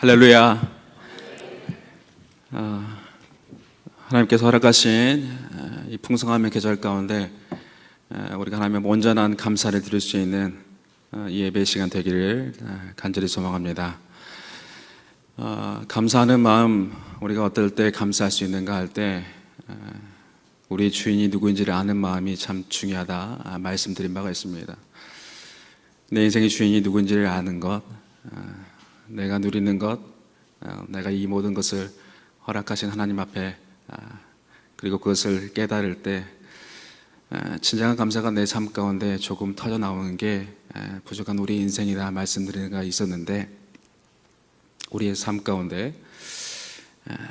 할렐루야. 하나님께서 허락하신 이 풍성함의 계절 가운데 우리가 하나님의 온전한 감사를 드릴 수 있는 이 예배 시간 되기를 간절히 소망합니다. 감사하는 마음, 우리가 어떨 때 감사할 수 있는가 할 때 우리 주인이 누구인지를 아는 마음이 참 중요하다 말씀드린 바가 있습니다. 내 인생의 주인이 누구인지를 아는 것, 내가 누리는 것, 내가 이 모든 것을 허락하신 하나님 앞에 그리고 그것을 깨달을 때 진정한 감사가 내 삶 가운데 조금 터져 나오는 게 부족한 우리 인생이다 말씀드리는 가 있었는데, 우리의 삶 가운데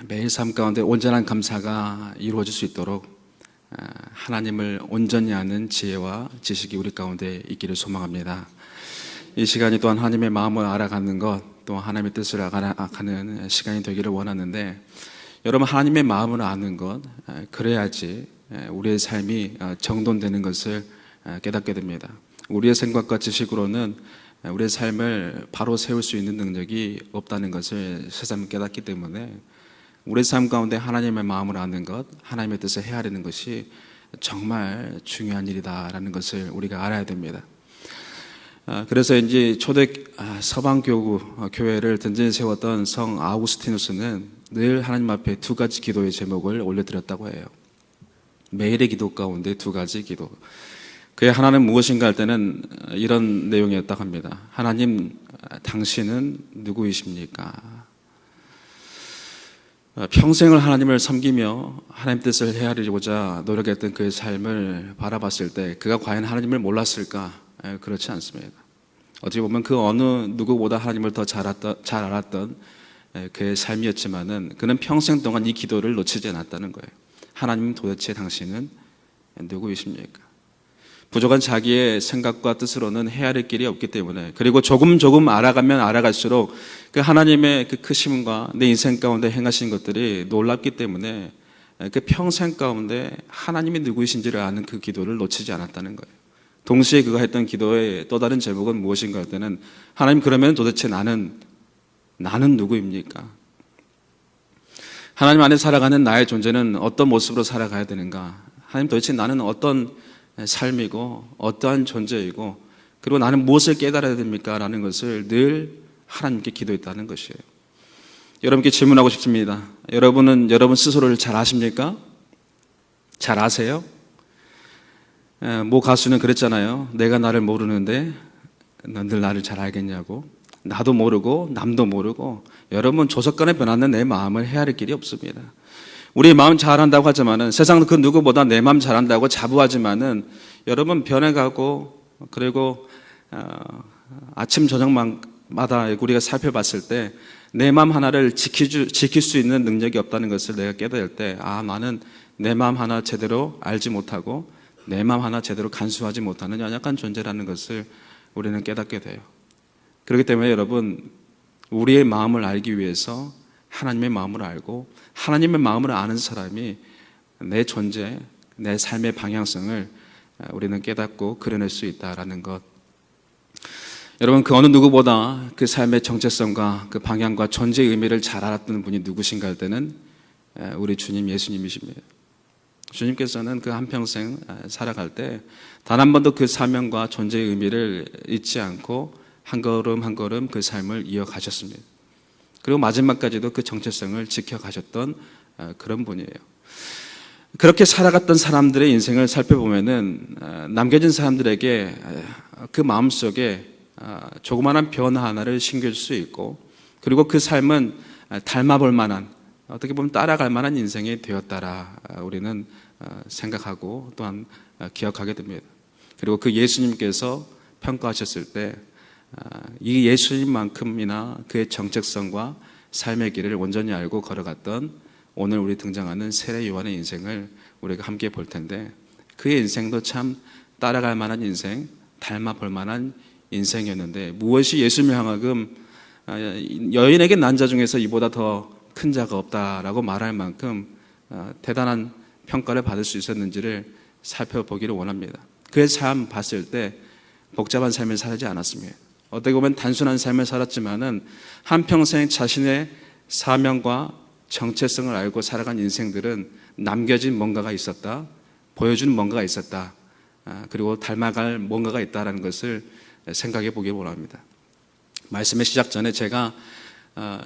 매일 삶 가운데 온전한 감사가 이루어질 수 있도록 하나님을 온전히 아는 지혜와 지식이 우리 가운데 있기를 소망합니다. 이 시간이 또한 하나님의 마음을 알아가는 것, 또 하나님의 뜻을 알아가는 시간이 되기를 원하는데, 여러분, 하나님의 마음을 아는 것, 그래야지 우리의 삶이 정돈되는 것을 깨닫게 됩니다. 우리의 생각과 지식으로는 우리의 삶을 바로 세울 수 있는 능력이 없다는 것을 새삼 깨닫기 때문에 우리의 삶 가운데 하나님의 마음을 아는 것, 하나님의 뜻을 헤아리는 것이 정말 중요한 일이다라는 것을 우리가 알아야 됩니다. 그래서 이제 초대 서방 교회를 든든히 세웠던 성 아우구스티누스는 늘 하나님 앞에 두 가지 기도의 제목을 올려드렸다고 해요. 매일의 기도 가운데 두 가지 기도. 그의 하나는 무엇인가 할 때는 이런 내용이었다고 합니다. 하나님, 당신은 누구이십니까? 평생을 하나님을 섬기며 하나님 뜻을 헤아리고자 노력했던 그의 삶을 바라봤을 때 그가 과연 하나님을 몰랐을까? 그렇지 않습니다. 어떻게 보면 그 어느 누구보다 하나님을 더 잘 알았던 그의 삶이었지만은 그는 평생 동안 이 기도를 놓치지 않았다는 거예요. 하나님, 도대체 당신은 누구이십니까? 부족한 자기의 생각과 뜻으로는 헤아릴 길이 없기 때문에, 그리고 조금 알아가면 알아갈수록 그 하나님의 그 크심과 내 인생 가운데 행하신 것들이 놀랍기 때문에 그 평생 가운데 하나님이 누구이신지를 아는 그 기도를 놓치지 않았다는 거예요. 동시에 그가 했던 기도의 또 다른 제목은 무엇인가 할 때는, 하나님, 그러면 도대체 나는 누구입니까? 하나님 안에 살아가는 나의 존재는 어떤 모습으로 살아가야 되는가? 하나님, 도대체 나는 어떤 삶이고 어떠한 존재이고, 그리고 나는 무엇을 깨달아야 됩니까? 라는 것을 늘 하나님께 기도했다는 것이에요. 여러분께 질문하고 싶습니다. 여러분은 여러분 스스로를 잘 아십니까? 잘 아세요? 모 가수는 그랬잖아요. 내가 나를 모르는데 넌들 나를 잘 알겠냐고. 나도 모르고 남도 모르고. 여러분, 조석간에 변하는 내 마음을 헤아릴 길이 없습니다. 우리 마음 잘한다고 하지만은, 세상 그 누구보다 내 마음 잘한다고 자부하지만은, 여러분, 변해가고, 그리고 아침 저녁마다 우리가 살펴봤을 때 내 마음 하나를 지킬 수 있는 능력이 없다는 것을 내가 깨달을 때, 나는 내 마음 하나 제대로 알지 못하고 내 마음 하나 제대로 간수하지 못하는 연약한 존재라는 것을 우리는 깨닫게 돼요. 그렇기 때문에 여러분, 우리의 마음을 알기 위해서 하나님의 마음을 알고, 하나님의 마음을 아는 사람이 내 존재, 내 삶의 방향성을 우리는 깨닫고 그려낼 수 있다라는 것. 여러분, 그 어느 누구보다 그 삶의 정체성과 그 방향과 존재의 의미를 잘 알았던 분이 누구신가 할 때는 우리 주님 예수님이십니다. 주님께서는 그 한평생 살아갈 때 단 한 번도 그 사명과 존재의 의미를 잊지 않고 한 걸음 한 걸음 그 삶을 이어가셨습니다. 그리고 마지막까지도 그 정체성을 지켜가셨던 그런 분이에요. 그렇게 살아갔던 사람들의 인생을 살펴보면은 남겨진 사람들에게 그 마음속에 조그마한 변화 하나를 심겨줄 수 있고, 그리고 그 삶은 닮아볼 만한, 어떻게 보면 따라갈 만한 인생이 되었다라 우리는 생각하고 또한 기억하게 됩니다. 그리고 그 예수님께서 평가하셨을 때 이 예수님만큼이나 그의 정체성과 삶의 길을 온전히 알고 걸어갔던 오늘 우리 등장하는 세례 요한의 인생을 우리가 함께 볼 텐데, 그의 인생도 참 따라갈 만한 인생, 닮아볼 만한 인생이었는데, 무엇이 예수님을 향하금 여인에게 난 자 중에서 이보다 더 큰 자가 없다라고 말할 만큼 대단한 평가를 받을 수 있었는지를 살펴보기를 원합니다. 그의 삶 봤을 때 복잡한 삶을 살지 않았습니다. 어떻게 보면 단순한 삶을 살았지만은 한평생 자신의 사명과 정체성을 알고 살아간 인생들은 남겨진 뭔가가 있었다, 보여주는 뭔가가 있었다, 그리고 닮아갈 뭔가가 있다라는 것을 생각해 보기 원합니다. 말씀의 시작 전에 제가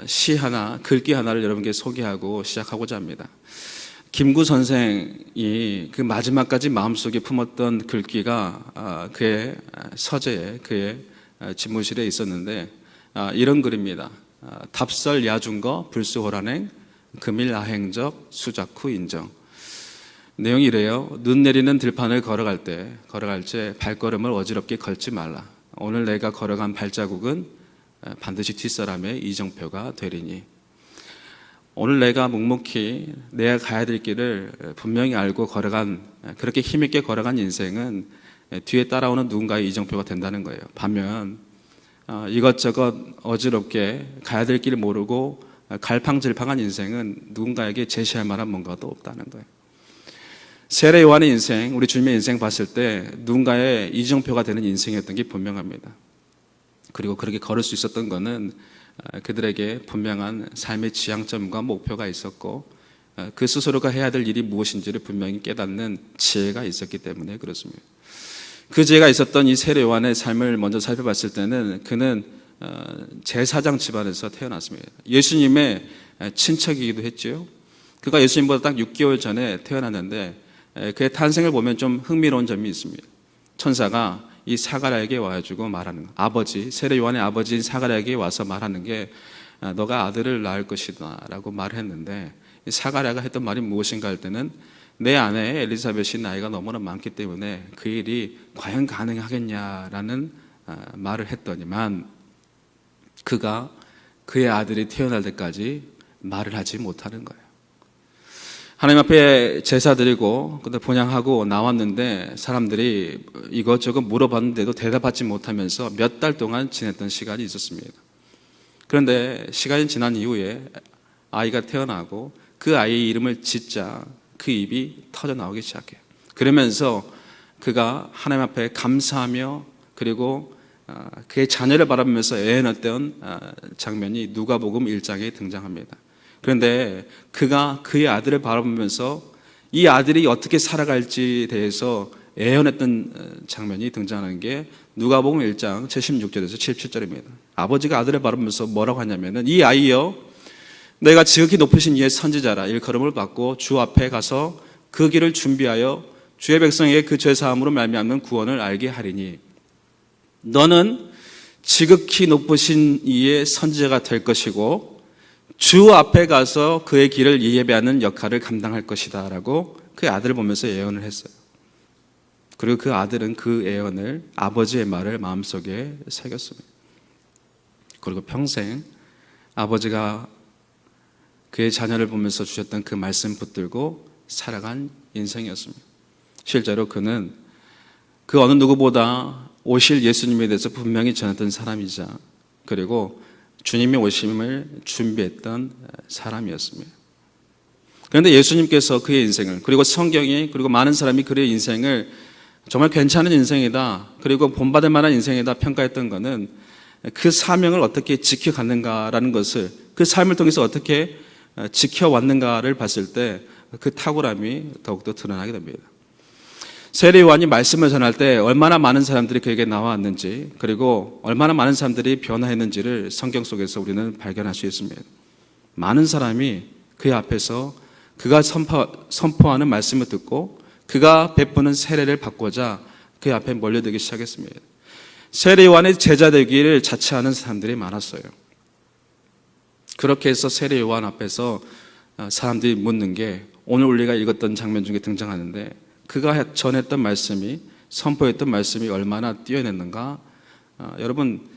시 하나, 글귀 하나를 여러분께 소개하고 시작하고자 합니다. 김구 선생이 그 마지막까지 마음속에 품었던 글귀가 그의 서재에, 그의 집무실에 있었는데 이런 글입니다. 답설 야중거 불수호란행 금일아행적 수작후 인정. 내용이 이래요. 눈 내리는 들판을 걸어갈 때 발걸음을 어지럽게 걸지 말라. 오늘 내가 걸어간 발자국은 반드시 뒷사람의 이정표가 되리니. 오늘 내가 묵묵히 내가 가야 될 길을 분명히 알고 그렇게 힘있게 걸어간 인생은 뒤에 따라오는 누군가의 이정표가 된다는 거예요. 반면 이것저것 어지럽게 가야 될 길을 모르고 갈팡질팡한 인생은 누군가에게 제시할 만한 뭔가도 없다는 거예요. 세례 요한의 인생, 우리 주님의 인생 봤을 때 누군가의 이정표가 되는 인생이었던 게 분명합니다. 그리고 그렇게 걸을 수 있었던 것은 그들에게 분명한 삶의 지향점과 목표가 있었고 그 스스로가 해야 될 일이 무엇인지를 분명히 깨닫는 지혜가 있었기 때문에 그렇습니다. 그 지혜가 있었던 이 세례 요한의 삶을 먼저 살펴봤을 때는 그는 제사장 집안에서 태어났습니다. 예수님의 친척이기도 했죠. 그가 예수님보다 딱 6개월 전에 태어났는데 그의 탄생을 보면 좀 흥미로운 점이 있습니다. 천사가 이 사가랴에게 와가지고 말하는 거, 세례 요한의 아버지인 사가랴에게 와서 말하는 게 너가 아들을 낳을 것이다 라고 말을 했는데, 사가랴가 했던 말이 무엇인가 할 때는 내 아내 엘리사벳이 나이가 너무나 많기 때문에 그 일이 과연 가능하겠냐라는 말을 했더니만 그가 그의 아들이 태어날 때까지 말을 하지 못하는 거예요. 하나님 앞에 제사 드리고 본향하고 나왔는데 사람들이 이것저것 물어봤는데도 대답하지 못하면서 몇 달 동안 지냈던 시간이 있었습니다. 그런데 시간이 지난 이후에 아이가 태어나고 그 아이의 이름을 짓자 그 입이 터져 나오기 시작해요. 그러면서 그가 하나님 앞에 감사하며 그리고 그의 자녀를 바라보면서 애원했던 장면이 누가복음 1장에 등장합니다. 그런데 그가 그의 아들을 바라보면서 이 아들이 어떻게 살아갈지에 대해서 애원했던 장면이 등장하는 게 누가복음 1장 76절에서 77절입니다. 아버지가 아들을 바라보면서 뭐라고 하냐면은 이 아이여 너희가 지극히 높으신 이의 선지자라 일컬음을 받고 주 앞에 가서 그 길을 준비하여 주의 백성에게 그 죄사함으로 말미암는 구원을 알게 하리니 너는 지극히 높으신 이의 선지자가 될 것이고 주 앞에 가서 그의 길을 예배하는 역할을 감당할 것이다 라고 그 아들을 보면서 예언을 했어요. 그리고 그 아들은 그 예언을 아버지의 말을 마음속에 새겼습니다. 그리고 평생 아버지가 그의 자녀를 보면서 주셨던 그 말씀 붙들고 살아간 인생이었습니다. 실제로 그는 그 어느 누구보다 오실 예수님에 대해서 분명히 전했던 사람이자 그리고 주님의 오심을 준비했던 사람이었습니다. 그런데 예수님께서 그의 인생을 그리고 성경이 그리고 많은 사람이 그의 인생을 정말 괜찮은 인생이다 그리고 본받을 만한 인생이다 평가했던 것은 그 사명을 어떻게 지켜갔는가라는 것을 그 삶을 통해서 어떻게 지켜왔는가를 봤을 때 그 탁월함이 더욱더 드러나게 됩니다. 세례 요한이 말씀을 전할 때 얼마나 많은 사람들이 그에게 나왔는지 그리고 얼마나 많은 사람들이 변화했는지를 성경 속에서 우리는 발견할 수 있습니다. 많은 사람이 그의 앞에서 그가 선포하는 말씀을 듣고 그가 베푸는 세례를 받고자 그의 앞에 몰려들기 시작했습니다. 세례 요한의 제자 되기를 자처하는 사람들이 많았어요. 그렇게 해서 세례 요한 앞에서 사람들이 묻는 게 오늘 우리가 읽었던 장면 중에 등장하는데 그가 전했던 말씀이 선포했던 말씀이 얼마나 뛰어냈는가. 여러분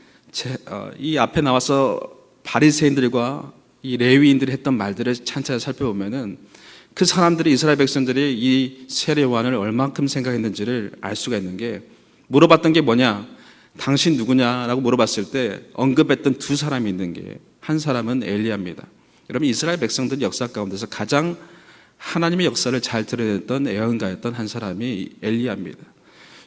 이 앞에 나와서 바리새인들과 이 레위인들이 했던 말들을 찬찬히 살펴보면은 그 사람들이 이스라엘 백성들이 이 세례 요한을 얼만큼 생각했는지를 알 수가 있는 게 물어봤던 게 뭐냐 당신 누구냐라고 물어봤을 때 언급했던 두 사람이 있는 게 한 사람은 엘리야입니다. 여러분 이스라엘 백성들 역사 가운데서 가장 하나님의 역사를 잘 드러냈던 애언가였던 한 사람이 엘리야입니다.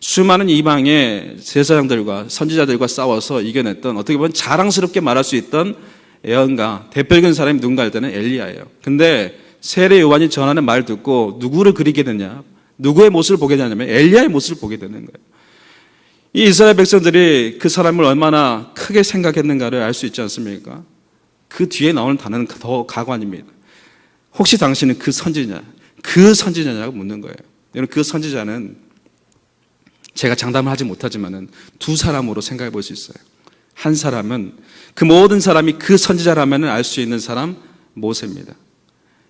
수많은 이방의 제사장들과 선지자들과 싸워서 이겨냈던, 어떻게 보면 자랑스럽게 말할 수 있던 예언가, 대표적인 사람이 누군가 할 때는 엘리야예요. 근데 세례 요한이 전하는 말 듣고 누구를 그리게 되냐, 누구의 모습을 보게 되냐면 엘리야의 모습을 보게 되는 거예요. 이 이스라엘 백성들이 그 사람을 얼마나 크게 생각했는가를 알 수 있지 않습니까? 그 뒤에 나오는 단어는 더 가관입니다. 혹시 당신은 그 선지자냐고 묻는 거예요. 여러분, 그 선지자는 제가 장담을 하지 못하지만은 두 사람으로 생각해 볼 수 있어요. 한 사람은, 그 모든 사람이 그 선지자라면 알 수 있는 사람, 모세입니다.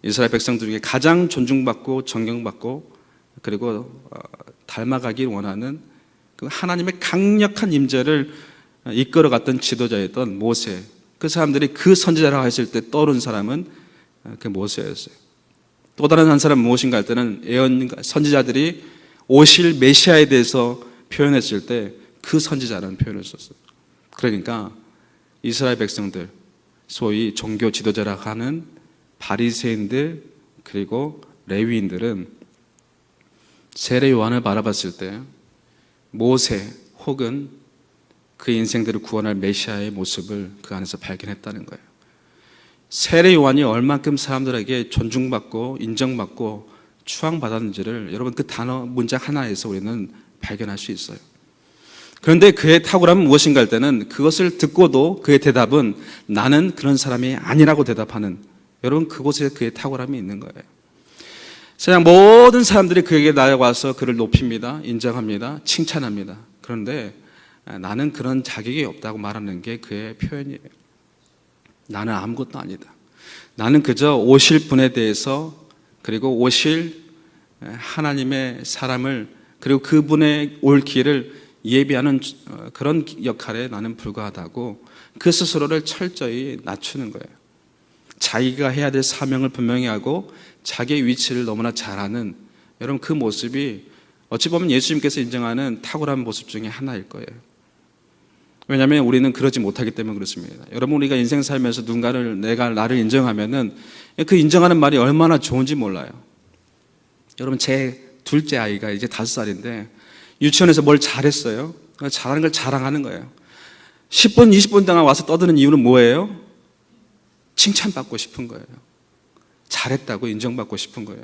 이스라엘 백성들 중에 가장 존중받고 존경받고 그리고 닮아가길 원하는 그 하나님의 강력한 임재를 이끌어갔던 지도자였던 모세. 그 사람들이 그 선지자라고 했을 때 떠오른 사람은 그 모세였어요. 또 다른 한 사람은 무엇인가 할 때는 선지자들이 오실 메시아에 대해서 표현했을 때 그 선지자라는 표현을 썼어요. 그러니까 이스라엘 백성들, 소위 종교 지도자라고 하는 바리새인들 그리고 레위인들은 세례 요한을 바라봤을 때 모세 혹은 그 인생들을 구원할 메시아의 모습을 그 안에서 발견했다는 거예요. 세례 요한이 얼만큼 사람들에게 존중받고 인정받고 추앙받았는지를 여러분 그 단어 문장 하나에서 우리는 발견할 수 있어요. 그런데 그의 탁월함은 무엇인가 할 때는 그것을 듣고도 그의 대답은 나는 그런 사람이 아니라고 대답하는, 여러분 그곳에 그의 탁월함이 있는 거예요. 세상 모든 사람들이 그에게 나아와서 그를 높입니다. 인정합니다. 칭찬합니다. 그런데 나는 그런 자격이 없다고 말하는 게 그의 표현이에요. 나는 아무것도 아니다. 나는 그저 오실 분에 대해서 그리고 오실 하나님의 사람을 그리고 그분의 올 길을 예비하는 그런 역할에 나는 불과하다고 그 스스로를 철저히 낮추는 거예요. 자기가 해야 될 사명을 분명히 하고 자기의 위치를 너무나 잘 아는, 여러분 그 모습이 어찌 보면 예수님께서 인정하는 탁월한 모습 중에 하나일 거예요. 왜냐하면 우리는 그러지 못하기 때문에 그렇습니다. 여러분 우리가 인생 살면서 누군가를 나를 인정하면은 그 인정하는 말이 얼마나 좋은지 몰라요. 여러분 제 둘째 아이가 이제 5살인데 유치원에서 뭘 잘했어요. 잘하는 걸 자랑하는 거예요. 10분 20분 동안 와서 떠드는 이유는 뭐예요? 칭찬받고 싶은 거예요. 잘했다고 인정받고 싶은 거예요.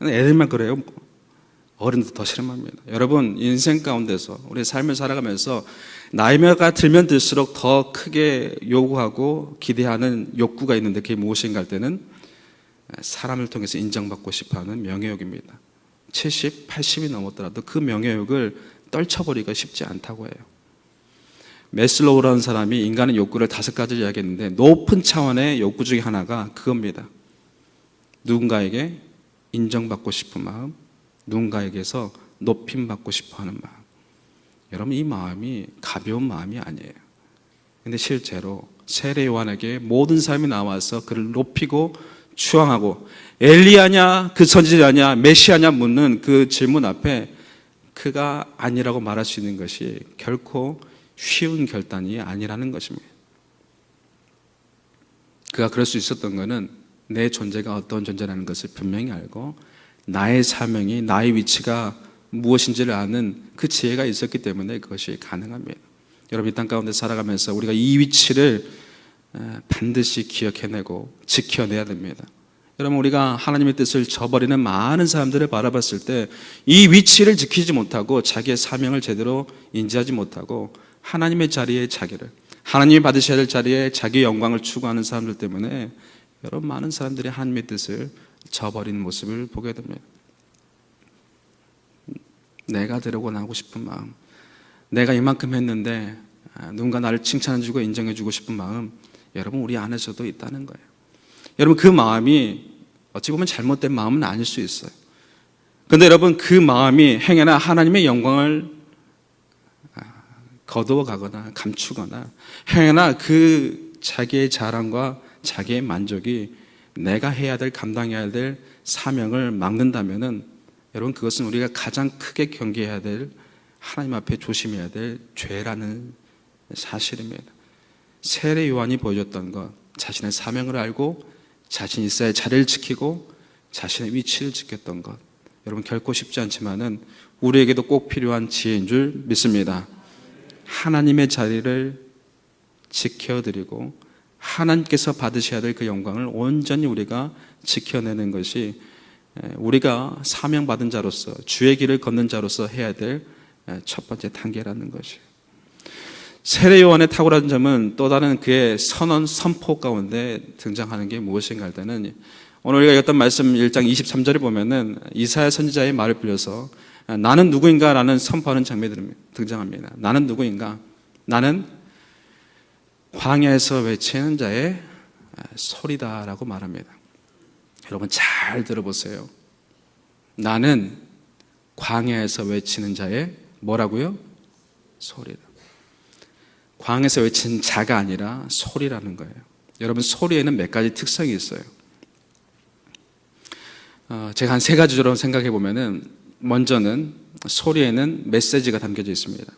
애들만 그래요. 어른도 더 실험합니다. 여러분 인생 가운데서 우리 삶을 살아가면서 나이가 들면 들수록 더 크게 요구하고 기대하는 욕구가 있는데 그게 무엇인가 할 때는 사람을 통해서 인정받고 싶어하는 명예욕입니다. 70, 80이 넘었더라도 그 명예욕을 떨쳐버리기가 쉽지 않다고 해요. 매슬로우라는 사람이 인간의 욕구를 5가지를 이야기했는데 높은 차원의 욕구 중에 하나가 그겁니다. 누군가에게 인정받고 싶은 마음, 누군가에게서 높임받고 싶어하는 마음. 여러분 이 마음이 가벼운 마음이 아니에요. 근데 실제로 세례 요한에게 모든 사람이 나와서 그를 높이고 추앙하고 엘리야냐 그 선지자냐 메시아냐 묻는 그 질문 앞에 그가 아니라고 말할 수 있는 것이 결코 쉬운 결단이 아니라는 것입니다. 그가 그럴 수 있었던 것은 내 존재가 어떤 존재라는 것을 분명히 알고 나의 사명이, 나의 위치가 무엇인지를 아는 그 지혜가 있었기 때문에 그것이 가능합니다. 여러분 이 땅 가운데 살아가면서 우리가 이 위치를 반드시 기억해내고 지켜내야 됩니다. 여러분 우리가 하나님의 뜻을 저버리는 많은 사람들을 바라봤을 때 이 위치를 지키지 못하고 자기의 사명을 제대로 인지하지 못하고 하나님의 자리에 자기를, 하나님이 받으셔야 될 자리에 자기의 영광을 추구하는 사람들 때문에 여러분 많은 사람들이 하나님의 뜻을 저버리는 모습을 보게 됩니다. 내가 되려고 하고 싶은 마음, 내가 이만큼 했는데 누군가 나를 칭찬해주고 인정해주고 싶은 마음, 여러분 우리 안에서도 있다는 거예요. 여러분 그 마음이 어찌 보면 잘못된 마음은 아닐 수 있어요. 그런데 여러분 그 마음이 행여나 하나님의 영광을 거두어가거나 감추거나 행여나 그 자기의 자랑과 자기의 만족이 내가 해야 될, 감당해야 될 사명을 막는다면은 여러분 그것은 우리가 가장 크게 경계해야 될, 하나님 앞에 조심해야 될 죄라는 사실입니다. 세례 요한이 보여줬던 것, 자신의 사명을 알고 자신이 있어야 자리를 지키고 자신의 위치를 지켰던 것, 여러분 결코 쉽지 않지만은 우리에게도 꼭 필요한 지혜인 줄 믿습니다. 하나님의 자리를 지켜드리고 하나님께서 받으셔야 될 그 영광을 온전히 우리가 지켜내는 것이 우리가 사명받은 자로서 주의 길을 걷는 자로서 해야 될 첫 번째 단계라는 것이에요. 세례 요한의 탁월한 점은 또 다른 그의 선언 선포 가운데 등장하는 게 무엇인가 할 때는 오늘 우리가 읽었던 말씀 1장 23절을 보면은 이사야 선지자의 말을 빌려서 나는 누구인가 라는 선포하는 장면이 등장합니다. 나는 누구인가? 나는 광야에서 외치는 자의 소리다라고 말합니다. 여러분 잘 들어보세요. 나는 광야에서 외치는 자의 뭐라고요? 소리다. 광야에서 외치는 자가 아니라 소리라는 거예요. 여러분 소리에는 몇 가지 특성이 있어요. 제가 한 세 가지로 생각해 보면은 먼저는 소리에는 메시지가 담겨져 있습니다.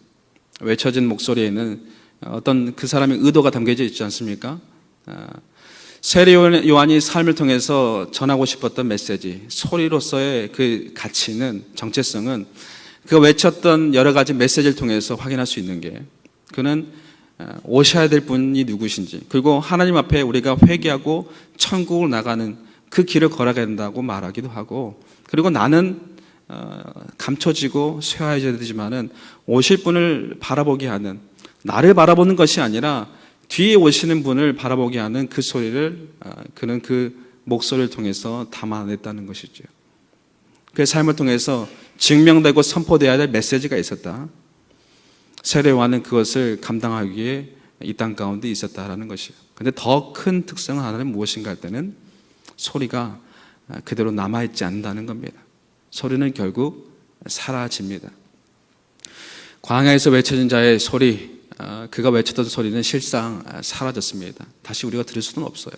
외쳐진 목소리에는 어떤 그 사람의 의도가 담겨져 있지 않습니까? 세례 요한이 삶을 통해서 전하고 싶었던 메시지, 소리로서의 그 가치는, 정체성은 그가 외쳤던 여러 가지 메시지를 통해서 확인할 수 있는 게 그는 오셔야 될 분이 누구신지, 그리고 하나님 앞에 우리가 회개하고 천국을 나가는 그 길을 걸어가야 된다고 말하기도 하고, 그리고 나는 감춰지고 쇠하여져야 되지만은 오실 분을 바라보게 하는, 나를 바라보는 것이 아니라 뒤에 오시는 분을 바라보게 하는 그 소리를 그는 그 목소리를 통해서 담아냈다는 것이죠. 그의 삶을 통해서 증명되고 선포되어야 될 메시지가 있었다. 세례 요한은 그것을 감당하기에 이 땅 가운데 있었다라는 것이에요. 그런데 더 큰 특성은 하나는 무엇인가 할 때는 소리가 그대로 남아있지 않는다는 겁니다. 소리는 결국 사라집니다. 광야에서 외쳐진 자의 소리, 그가 외쳤던 소리는 실상 사라졌습니다. 다시 우리가 들을 수는 없어요.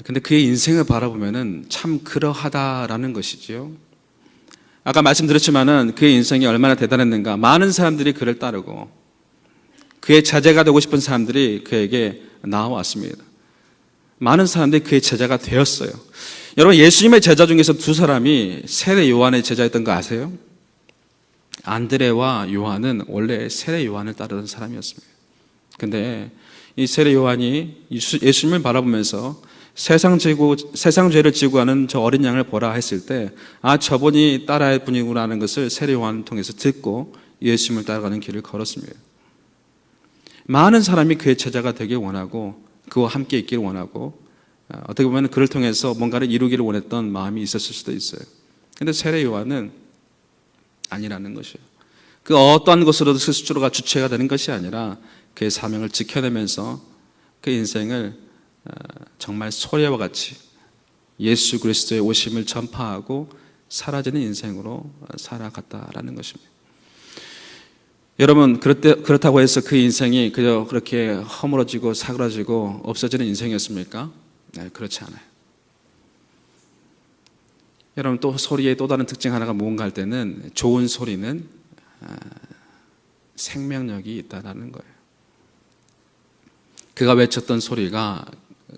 근데 그의 인생을 바라보면은 참 그러하다라는 것이지요. 아까 말씀드렸지만은 그의 인생이 얼마나 대단했는가. 많은 사람들이 그를 따르고 그의 자제가 되고 싶은 사람들이 그에게 나와왔습니다. 많은 사람들이 그의 제자가 되었어요. 여러분 예수님의 제자 중에서 두 사람이 세례 요한의 제자였던 거 아세요? 안드레와 요한은 원래 세례 요한을 따르던 사람이었습니다. 근데 이 세례 요한이 예수님을 바라보면서 세상 죄를 지고 가는 저 어린 양을 보라 했을 때, 저분이 따라야 할 분이구나 하는 것을 세례 요한을 통해서 듣고 예수님을 따라가는 길을 걸었습니다. 많은 사람이 그의 제자가 되길 원하고 그와 함께 있기를 원하고 어떻게 보면 그를 통해서 뭔가를 이루기를 원했던 마음이 있었을 수도 있어요. 그런데 세례 요한은 아니라는 것이에요. 그 어떠한 것으로도 스스로가 주체가 되는 것이 아니라 그의 사명을 지켜내면서 그 인생을 정말 소리와 같이 예수 그리스도의 오심을 전파하고 사라지는 인생으로 살아갔다라는 것입니다. 여러분 그렇다고 해서 그 인생이 그저 그렇게 허물어지고 사그라지고 없어지는 인생이었습니까? 네, 그렇지 않아요. 여러분 또 소리의 또 다른 특징 하나가 뭔가 할 때는 좋은 소리는 생명력이 있다라는 거예요. 그가 외쳤던 소리가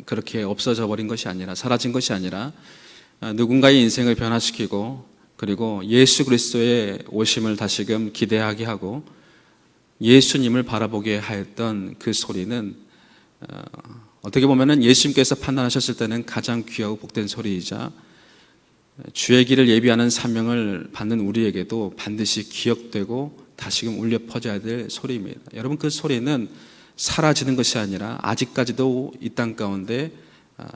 그렇게 없어져 버린 것이 아니라, 사라진 것이 아니라 누군가의 인생을 변화시키고 그리고 예수 그리스도의 오심을 다시금 기대하게 하고 예수님을 바라보게 하였던 그 소리는 어떻게 보면은 예수님께서 판단하셨을 때는 가장 귀하고 복된 소리이자 주의 길을 예비하는 사명을 받는 우리에게도 반드시 기억되고 다시금 울려 퍼져야 될 소리입니다. 여러분 그 소리는 사라지는 것이 아니라 아직까지도 이 땅 가운데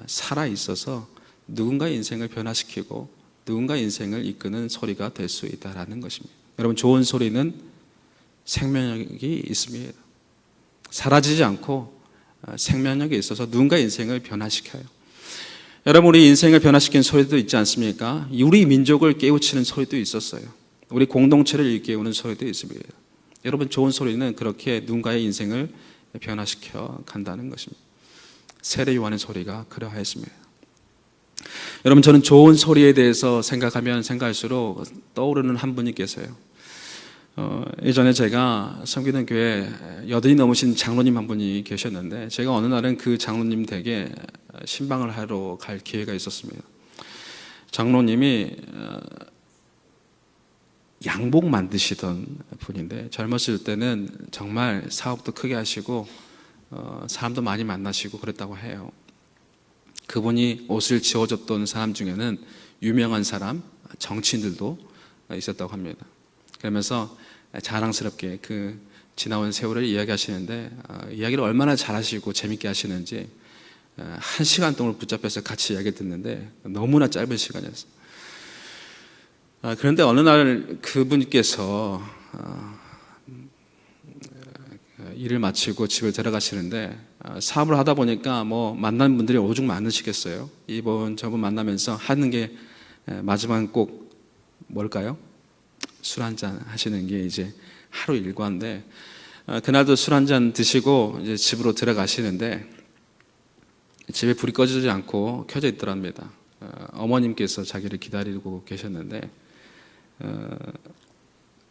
살아 있어서 누군가의 인생을 변화시키고 누군가의 인생을 이끄는 소리가 될 수 있다라는 것입니다. 여러분 좋은 소리는 생명력이 있습니다. 사라지지 않고 생명력이 있어서 누군가의 인생을 변화시켜요. 여러분 우리 인생을 변화시키는 소리도 있지 않습니까? 우리 민족을 깨우치는 소리도 있었어요. 우리 공동체를 일깨우는 소리도 있습니다. 여러분 좋은 소리는 그렇게 누군가의 인생을 변화시켜 간다는 것입니다. 세례 요한의 소리가 그러하였습니다. 여러분 저는 좋은 소리에 대해서 생각하면 생각할수록 떠오르는 한 분이 계세요. 예전에 제가 섬기는 교회 여든이 넘으신 장로님 한 분이 계셨는데 제가 어느 날은 그 장로님 댁에 신방을 하러 갈 기회가 있었습니다. 장로님이 양복 만드시던 분인데 젊었을 때는 정말 사업도 크게 하시고 사람도 많이 만나시고 그랬다고 해요. 그분이 옷을 지어줬던 사람 중에는 유명한 사람, 정치인들도 있었다고 합니다. 그러면서 자랑스럽게 그 지나온 세월을 이야기하시는데 이야기를 얼마나 잘하시고 재밌게 하시는지 1시간 동안 붙잡혀서 같이 이야기 듣는데 너무나 짧은 시간이었어요. 그런데 어느 날 그분께서 일을 마치고 집을 들어가시는데 사업을 하다 보니까 뭐 만난 분들이 오죽 많으시겠어요. 이분 저분 만나면서 하는 게 마지막 꼭 뭘까요? 술 한잔 하시는 게 이제 하루 일과인데 그날도 술 한잔 드시고 이제 집으로 들어가시는데 집에 불이 꺼지지 않고 켜져 있더랍니다. 어머님께서 자기를 기다리고 계셨는데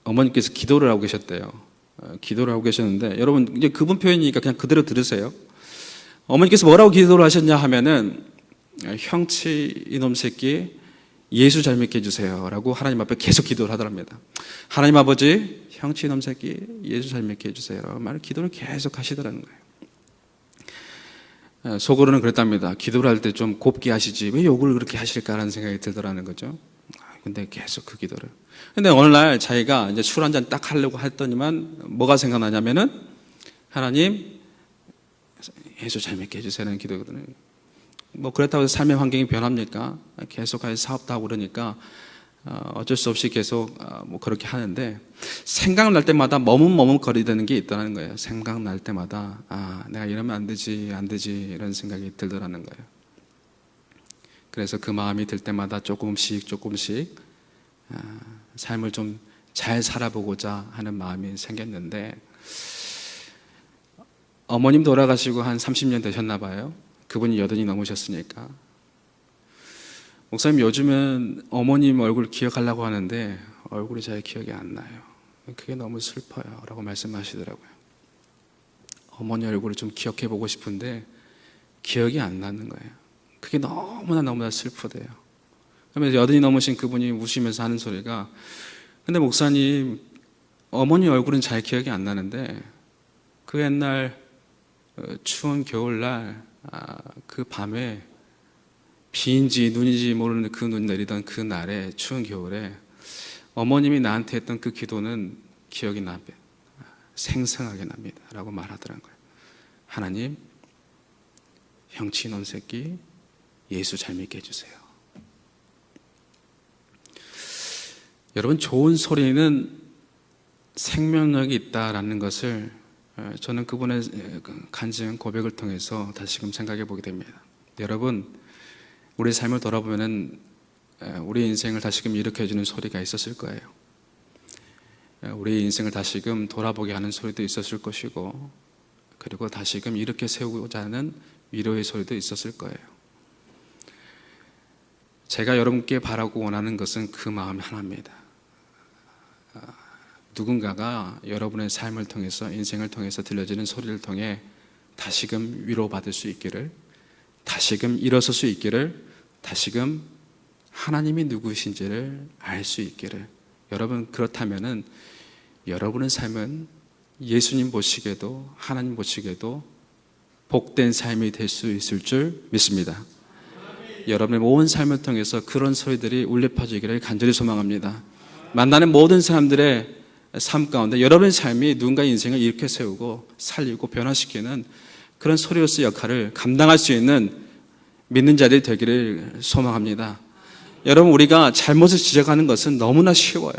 어머님께서 기도를 하고 계셨대요. 기도를 하고 계셨는데 여러분 이제 그분 표현이니까 그냥 그대로 들으세요. 어머니께서 뭐라고 기도를 하셨냐 하면은 형치 이놈 새끼 예수 잘 믿게 해주세요 라고 하나님 앞에 계속 기도를 하더랍니다. 하나님 아버지 형치 이놈 새끼 예수 잘 믿게 해주세요 라고 말을 기도를 계속 하시더라는 거예요. 속으로는 그랬답니다. 기도를 할 때 좀 곱게 하시지 왜 욕을 그렇게 하실까라는 생각이 들더라는 거죠. 근데 계속 그 기도를. 근데 어느 날 자기가 이제 술 한잔 딱 하려고 했더니만 뭐가 생각나냐면은 하나님 예수 잘 믿게 해주세요라는 기도거든요. 뭐 그렇다고 해서 삶의 환경이 변합니까? 계속해서 사업도 하고 그러니까 어쩔 수 없이 계속 뭐 그렇게 하는데 생각날 때마다 머뭇머뭇거리는 게 있다는 거예요. 생각날 때마다 내가 이러면 안 되지 이런 생각이 들더라는 거예요. 그래서 그 마음이 들 때마다 조금씩 삶을 좀 잘 살아보고자 하는 마음이 생겼는데 어머님 돌아가시고 한 30년 되셨나 봐요. 그분이 80이 넘으셨으니까 목사님 요즘은 어머님 얼굴 기억하려고 하는데 얼굴이 잘 기억이 안 나요. 그게 너무 슬퍼요 라고 말씀하시더라고요. 어머니 얼굴을 좀 기억해 보고 싶은데 기억이 안 나는 거예요. 그게 너무나 슬프대요. 그러면서 80이 넘으신 그분이 우시면서 하는 소리가 근데 목사님 어머니 얼굴은 잘 기억이 안 나는데 그 옛날 추운 겨울날 그 밤에 비인지 눈인지 모르는 그 눈 내리던 그 날에 추운 겨울에 어머님이 나한테 했던 그 기도는 기억이 납니다. 생생하게 납니다 라고 말하더라는 거예요. 하나님 형치 이놈 새끼 예수 잘 믿게 해주세요. 여러분 좋은 소리는 생명력이 있다라는 것을 저는 그분의 간증 고백을 통해서 다시금 생각해 보게 됩니다. 여러분 우리 삶을 돌아보면은 우리 인생을 다시금 일으켜주는 소리가 있었을 거예요. 우리 인생을 다시금 돌아보게 하는 소리도 있었을 것이고 그리고 다시금 일으켜 세우고자 하는 위로의 소리도 있었을 거예요. 제가 여러분께 바라고 원하는 것은 그 마음 하나입니다. 누군가가 여러분의 삶을 통해서 인생을 통해서 들려지는 소리를 통해 다시금 위로받을 수 있기를 다시금 일어설 수 있기를 다시금 하나님이 누구신지를 알 수 있기를 여러분 그렇다면은 여러분의 삶은 예수님 보시기에도 하나님 보시기에도 복된 삶이 될 수 있을 줄 믿습니다. 여러분의 모든 삶을 통해서 그런 소리들이 울려 퍼지기를 간절히 소망합니다. 만나는 모든 사람들의 삶 가운데 여러분의 삶이 누군가의 인생을 일으켜 세우고 살리고 변화시키는 그런 소리로서 역할을 감당할 수 있는 믿는 자들이 되기를 소망합니다. 여러분 우리가 잘못을 지적하는 것은 너무나 쉬워요.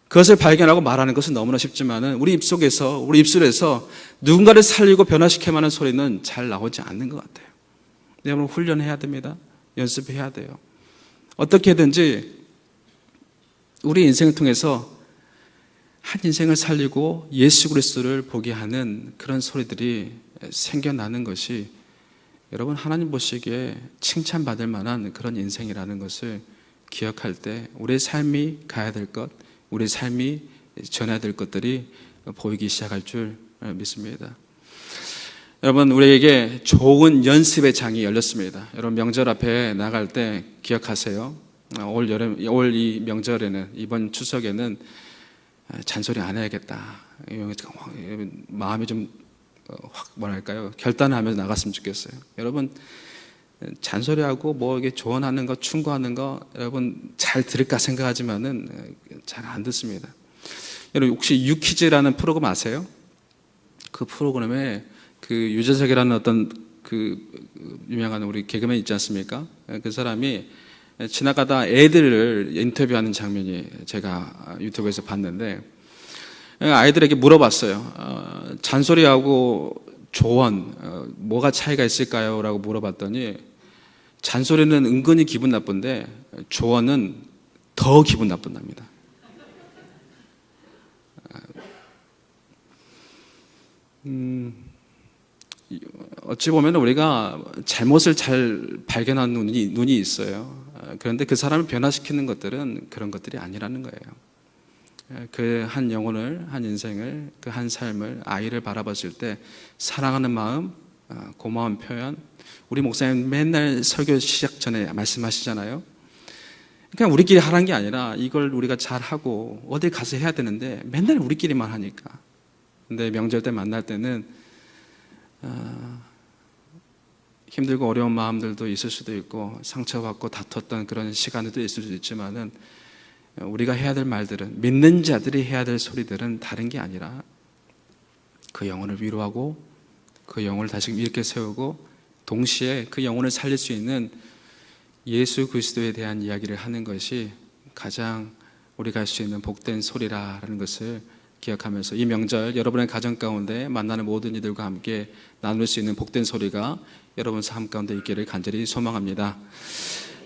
그것을 발견하고 말하는 것은 너무나 쉽지만은 우리 입술에서 누군가를 살리고 변화시켜 하는 소리는 잘 나오지 않는 것 같아요. 여러분 훈련해야 됩니다. 연습해야 돼요. 어떻게든지 우리 인생을 통해서 한 인생을 살리고 예수 그리스도를 보게 하는 그런 소리들이 생겨나는 것이 여러분 하나님 보시기에 칭찬받을 만한 그런 인생이라는 것을 기억할 때 우리의 삶이 가야 될 것, 우리의 삶이 전해야 될 것들이 보이기 시작할 줄 믿습니다. 여러분, 우리에게 좋은 연습의 장이 열렸습니다. 여러분, 명절 앞에 나갈 때 기억하세요. 올 이 명절에는, 이번 추석에는 잔소리 안 해야겠다. 마음이 좀 확 뭐랄까요, 결단하면서 나갔으면 좋겠어요. 여러분, 잔소리하고 뭐 이게 조언하는 거, 충고하는 거 여러분 잘 들을까 생각하지만은 잘 안 듣습니다. 여러분, 혹시 유퀴즈라는 프로그램 아세요? 그 프로그램에 그 유재석이라는 어떤 그 유명한 우리 개그맨 있지 않습니까? 그 사람이 지나가다 애들을 인터뷰하는 장면이 제가 유튜브에서 봤는데, 아이들에게 물어봤어요. 잔소리하고 조언 뭐가 차이가 있을까요? 라고 물어봤더니, 잔소리는 은근히 기분 나쁜데 조언은 더 기분 나쁜답니다. 어찌 보면 우리가 잘못을 잘 발견하는 눈이 있어요. 그런데 그 사람을 변화시키는 것들은 그런 것들이 아니라는 거예요. 그 한 영혼을, 한 인생을, 그 한 삶을, 아이를 바라봤을 때 사랑하는 마음, 고마운 표현. 우리 목사님 맨날 설교 시작 전에 말씀하시잖아요. 그냥 우리끼리 하는 게 아니라 이걸 우리가 잘하고 어디 가서 해야 되는데 맨날 우리끼리만 하니까. 근데 명절 때 만날 때는 힘들고 어려운 마음들도 있을 수도 있고 상처받고 다퉜던 그런 시간들도 있을 수도 있지만은, 우리가 해야 될 말들은, 믿는 자들이 해야 될 소리들은 다른 게 아니라 그 영혼을 위로하고 그 영혼을 다시 일으켜 세우고 동시에 그 영혼을 살릴 수 있는 예수 그리스도에 대한 이야기를 하는 것이 가장 우리가 할 수 있는 복된 소리라는 것을 기억하면서, 이 명절 여러분의 가정 가운데 만나는 모든 이들과 함께 나눌 수 있는 복된 소리가 여러분 삶 가운데 있기를 간절히 소망합니다.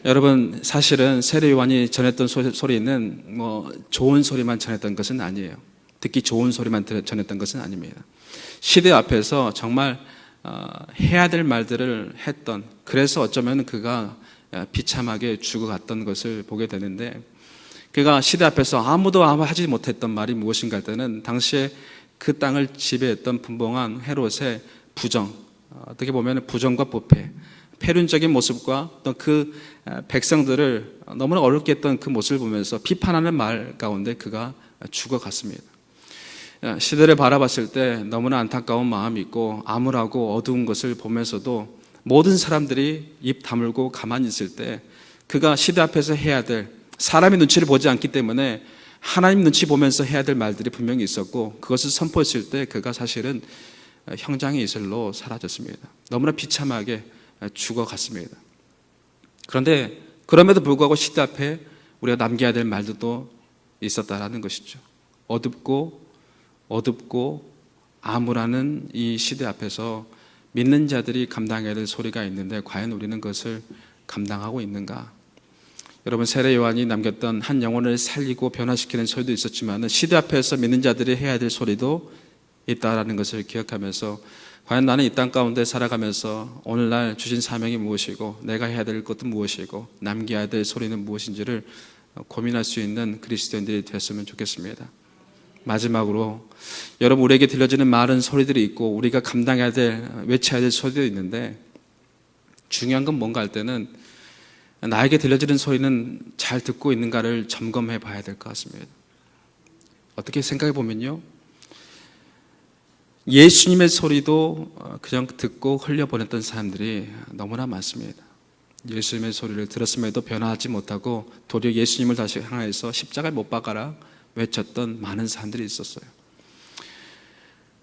여러분, 사실은 세례 요한이 전했던 소리는 뭐 좋은 소리만 전했던 것은 아니에요. 듣기 좋은 소리만 전했던 것은 아닙니다. 시대 앞에서 정말 해야 될 말들을 했던, 그래서 어쩌면 그가 비참하게 죽어갔던 것을 보게 되는데, 그가 시대 앞에서 아무도 하지 못했던 말이 무엇인가 할 때는 당시에 그 땅을 지배했던 분봉한 헤롯의 부정, 어떻게 보면 부정과 부패, 폐륜적인 모습과 또 그 백성들을 너무나 어렵게 했던 그 모습을 보면서 비판하는 말 가운데 그가 죽어갔습니다. 시대를 바라봤을 때 너무나 안타까운 마음이 있고 암울하고 어두운 것을 보면서도 모든 사람들이 입 다물고 가만히 있을 때 그가 시대 앞에서 해야 될, 사람의 눈치를 보지 않기 때문에 하나님 눈치 보면서 해야 될 말들이 분명히 있었고, 그것을 선포했을 때 그가 사실은 형장의 이슬로 사라졌습니다. 너무나 비참하게 죽어갔습니다. 그런데 그럼에도 불구하고 시대 앞에 우리가 남겨야 될 말들도 있었다라는 것이죠. 어둡고 암울하는 이 시대 앞에서 믿는 자들이 감당해야 될 소리가 있는데, 과연 우리는 그것을 감당하고 있는가? 여러분, 세례 요한이 남겼던 한 영혼을 살리고 변화시키는 소리도 있었지만 시대 앞에서 믿는 자들이 해야 될 소리도 있다라는 것을 기억하면서, 과연 나는 이 땅 가운데 살아가면서 오늘날 주신 사명이 무엇이고 내가 해야 될 것도 무엇이고 남겨야 될 소리는 무엇인지를 고민할 수 있는 그리스도인들이 됐으면 좋겠습니다. 마지막으로, 여러분, 우리에게 들려지는 많은 소리들이 있고 우리가 감당해야 될, 외쳐야 될 소리도 있는데, 중요한 건 뭔가 할 때는 나에게 들려지는 소리는 잘 듣고 있는가를 점검해 봐야 될 것 같습니다. 어떻게 생각해 보면요, 예수님의 소리도 그냥 듣고 흘려보냈던 사람들이 너무나 많습니다. 예수님의 소리를 들었음에도 변화하지 못하고 도리어 예수님을 다시 향해서 십자가에 못 박아라 외쳤던 많은 사람들이 있었어요.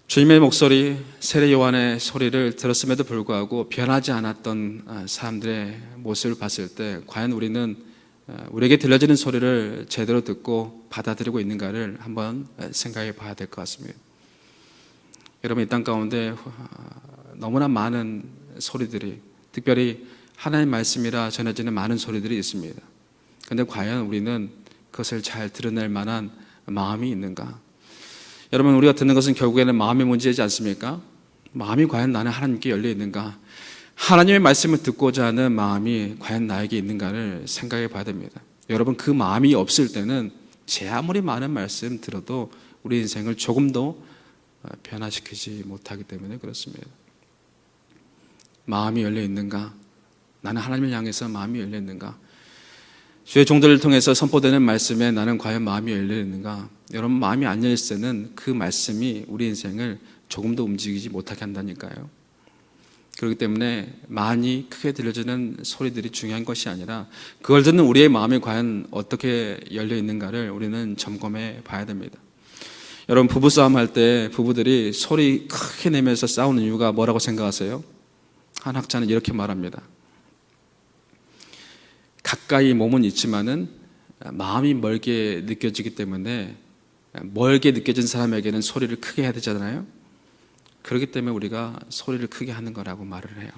주님의 목소리, 세례 요한의 소리를 들었음에도 불구하고 변하지 않았던 사람들의 모습을 봤을 때, 과연 우리는 우리에게 들려지는 소리를 제대로 듣고 받아들이고 있는가를 한번 생각해 봐야 될 것 같습니다. 여러분, 이 땅 가운데 너무나 많은 소리들이, 특별히 하나님의 말씀이라 전해지는 많은 소리들이 있습니다. 그런데 과연 우리는 그것을 잘 드러낼 만한 마음이 있는가? 여러분, 우리가 듣는 것은 결국에는 마음의 문제이지 않습니까? 마음이 과연 나는 하나님께 열려 있는가? 하나님의 말씀을 듣고자 하는 마음이 과연 나에게 있는가를 생각해 봐야 됩니다. 여러분, 그 마음이 없을 때는 제 아무리 많은 말씀 들어도 우리 인생을 조금도 변화시키지 못하기 때문에 그렇습니다. 마음이 열려 있는가? 나는 하나님을 향해서 마음이 열려 있는가? 주의 종들을 통해서 선포되는 말씀에 나는 과연 마음이 열려 있는가? 여러분, 마음이 안 열릴 때는 그 말씀이 우리 인생을 조금도 움직이지 못하게 한다니까요. 그렇기 때문에 많이 크게 들려지는 소리들이 중요한 것이 아니라 그걸 듣는 우리의 마음이 과연 어떻게 열려 있는가를 우리는 점검해 봐야 됩니다. 여러분, 부부싸움 할 때 부부들이 소리 크게 내면서 싸우는 이유가 뭐라고 생각하세요? 한 학자는 이렇게 말합니다. 가까이 몸은 있지만은 마음이 멀게 느껴지기 때문에 멀게 느껴진 사람에게는 소리를 크게 해야 되잖아요. 그렇기 때문에 우리가 소리를 크게 하는 거라고 말을 해요.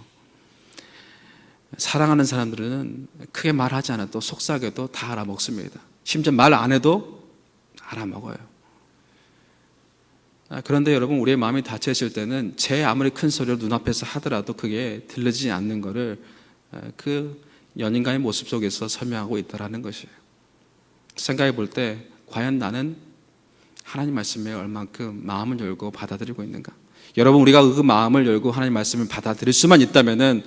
사랑하는 사람들은 크게 말하지 않아도 속삭여도 다 알아먹습니다. 심지어 말 안 해도 알아먹어요. 그런데 여러분, 우리의 마음이 닫혀있을 때는 제 아무리 큰 소리를 눈앞에서 하더라도 그게 들리지 않는 거를 그 연인과의 모습 속에서 설명하고 있다는 것이에요. 생각해 볼 때 과연 나는 하나님 말씀에 얼만큼 마음을 열고 받아들이고 있는가? 여러분, 우리가 그 마음을 열고 하나님 말씀을 받아들일 수만 있다면은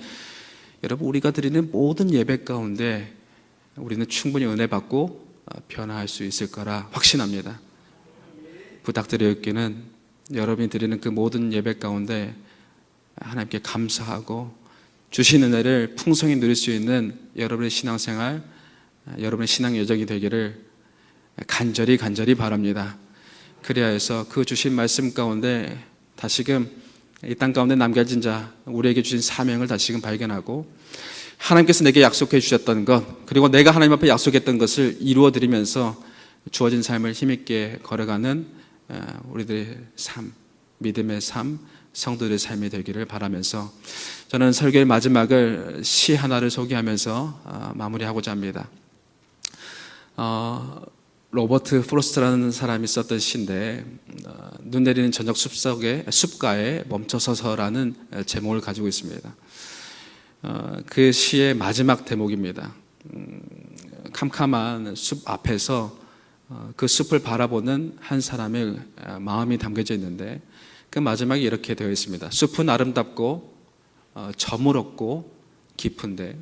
여러분, 우리가 드리는 모든 예배 가운데 우리는 충분히 은혜 받고 변화할 수 있을 거라 확신합니다. 부탁드리기는 여러분이 드리는 그 모든 예배 가운데 하나님께 감사하고 주신 은혜를 풍성히 누릴 수 있는 여러분의 신앙생활, 여러분의 신앙 여정이 되기를 간절히 바랍니다. 그래야 해서 그 주신 말씀 가운데 다시금 이 땅 가운데 남겨진 자, 우리에게 주신 사명을 다시금 발견하고 하나님께서 내게 약속해 주셨던 것, 그리고 내가 하나님 앞에 약속했던 것을 이루어 드리면서 주어진 삶을 힘있게 걸어가는 우리들의 삶, 믿음의 삶, 성도들의 삶이 되기를 바라면서 저는 설교의 마지막을 시 하나를 소개하면서 마무리하고자 합니다. 로버트 프로스트라는 사람이 썼던 시인데 눈 내리는 저녁 숲가에 멈춰서서라는 제목을 가지고 있습니다. 그 시의 마지막 대목입니다. 캄캄한 숲 앞에서 그 숲을 바라보는 한 사람의 마음이 담겨져 있는데 그 마지막에 이렇게 되어 있습니다. 숲은 아름답고 저물었고 깊은데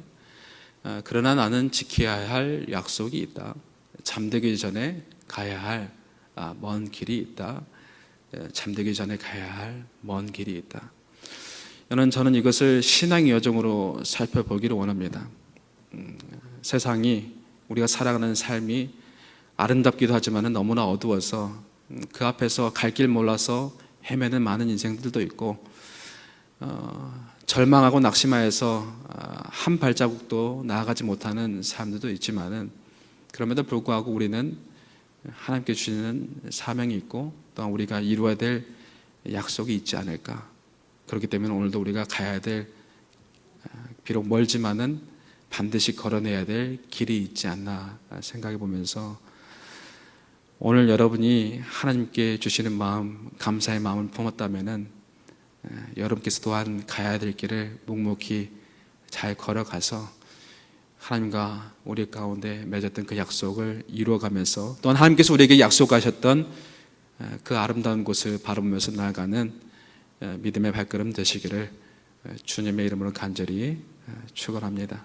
그러나 나는 지켜야 할 약속이 있다. 잠들기 전에 가야 할 먼 길이 있다. 잠들기 전에 가야 할 먼 길이 있다. 저는 이것을 신앙의 여정으로 살펴보기를 원합니다. 세상이, 우리가 살아가는 삶이 아름답기도 하지만 너무나 어두워서 그 앞에서 갈 길 몰라서 헤매는 많은 인생들도 있고 절망하고 낙심하여서 한 발자국도 나아가지 못하는 사람들도 있지만은 그럼에도 불구하고 우리는 하나님께 주시는 사명이 있고 또한 우리가 이루어야 될 약속이 있지 않을까. 그렇기 때문에 오늘도 우리가 가야 될, 비록 멀지만은 반드시 걸어내야 될 길이 있지 않나 생각해 보면서 오늘 여러분이 하나님께 주시는 마음, 감사의 마음을 품었다면은 여러분께서 또한 가야 될 길을 묵묵히 잘 걸어가서 하나님과 우리 가운데 맺었던 그 약속을 이루어가면서 또한 하나님께서 우리에게 약속하셨던 그 아름다운 곳을 바라보면서 나아가는 믿음의 발걸음 되시기를 주님의 이름으로 간절히 축원합니다.